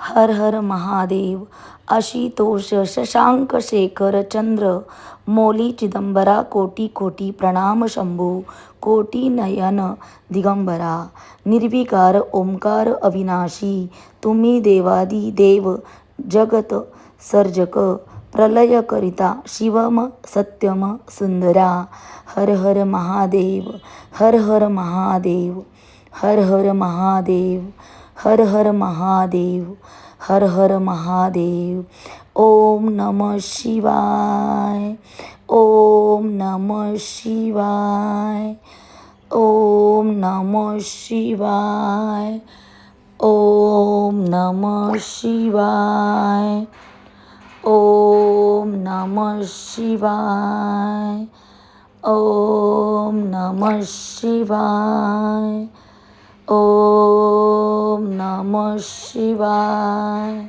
हर हर महादेव. आशितोष शशांक शेखर चंद्र मौली चिदंबरा कोटी कोटी प्रणाम शंभू कोटी नयन दिगंबरा. निर्विकार ओंकार अविनाशी तुम्ही देवादी देव जगत सर्जक प्रलय करिता शिवम सत्यम सुंदरा. हर हर महादेव. हर हर महादेव. हर हर महादेव. हर हर महादेव. हर हर महादेव. ओम नमः शिवाय. ओम नमः शिवाय. ओम नमः शिवाय. ओम नमः शिवाय. ओम नमः शिवाय. ओम नमः शिवाय. ओम नमः शिवाय.